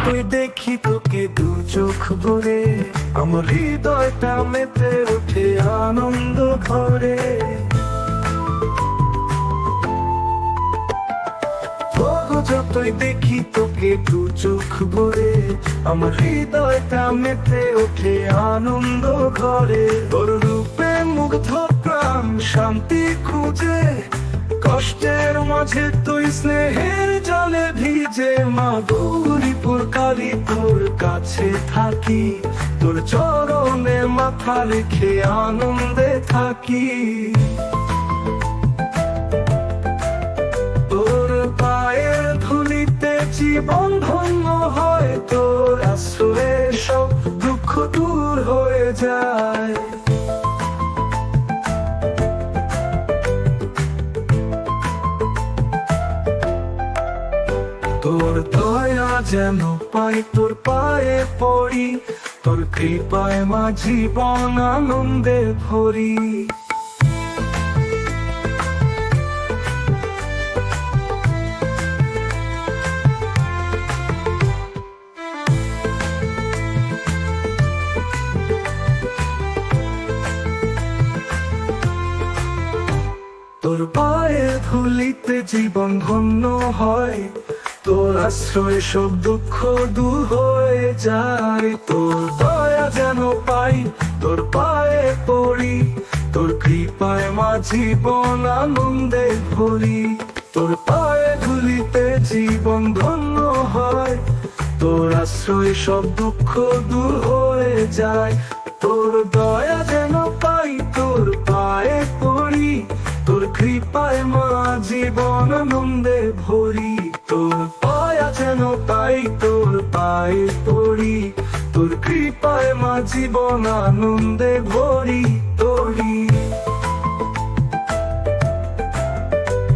যতই দেখি তোকে দু চোখ ভরে, আমার হৃদয়টা মেতে ওঠে আনন্দ ভরে। যতই দেখি তোকে দু চোখ ভরে, আমার হৃদয়টা মেতে ওঠে আনন্দ ঘরে। তোর রূপে মুগ্ধ প্রাণ শান্তি খুঁজে, কষ্টের মাঝে তুই স্নেহের জলে ভিজে। মা গৌরীপুর কালী তোর কাছে থাকি, তোর চরণে মাথা রেখে আনন্দে থাকি। তোর পায়ের ধুলিতে জীবন ধন্য হয়, তোর আশ্রয়ে সব দুঃখ দূর হয়ে যায়। তোর দয়া যেন পাই তোর পায়ে পড়ি, তোর কৃপায় মা জীবন আনন্দে ভরি। তোর পায়ের ধুলিতে জীবন ধন্য হয়, তোর আশ্রয়ে সব দুঃখ দূর হয়ে যায়। তোর দয়া যেন পাই তোর পায়ে পড়ি, তোর কৃপায় মা জীবন আনন্দে ভরি। তোর পায়ে ধুলিতে জীবন ধন্য হয়, তোর আশ্রয়ে সব দুঃখ দূর হয়ে যায়। তোর দয়া যেন পাই তোর পায়ে পড়ি, তোর কৃপায় মা জীবন আনন্দে ভরি। তোর দয়া যেন পাই তোর পায়ে পড়ি, তোর কৃপায় মা জীবন আনন্দে ভরি তোরি।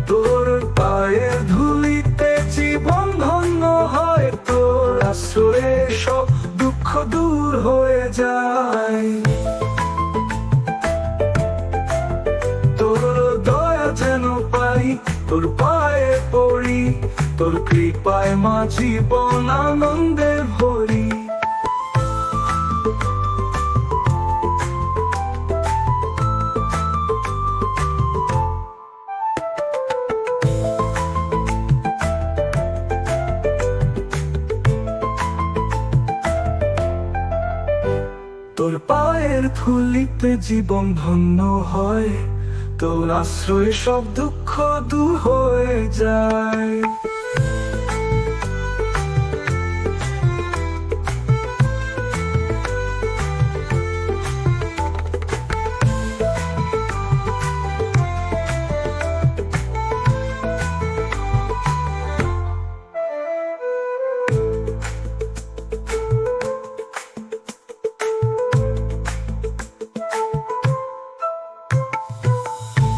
তোর পায়ের ধুলিতে জীবন ধন্য হয়, তোর আশ্রয়ে সব দুঃখ দূর হয়ে যায়। তোর দয়া যেন পাই তোর পায়ে পড়ি, তোর কৃপায় মা জীবন আনন্দে ভরি। তোর পায়ের ধুলিতে জীবন ধন্য হয়, তোর আশ্রয়ে সব দুঃখ দূর হয়ে যায়।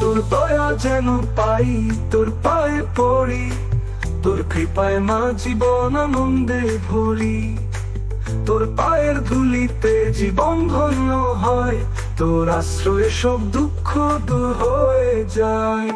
তোর দয়া যেন পাই তোর পায়ে পড়ি, তোর কৃপায় মা জীবন আনন্দে ভরি। তোর পায়ের ধুলিতে জীবন ধন্য হয়, তোর আশ্রয়ে সব দুঃখ দূর হয়ে যায়।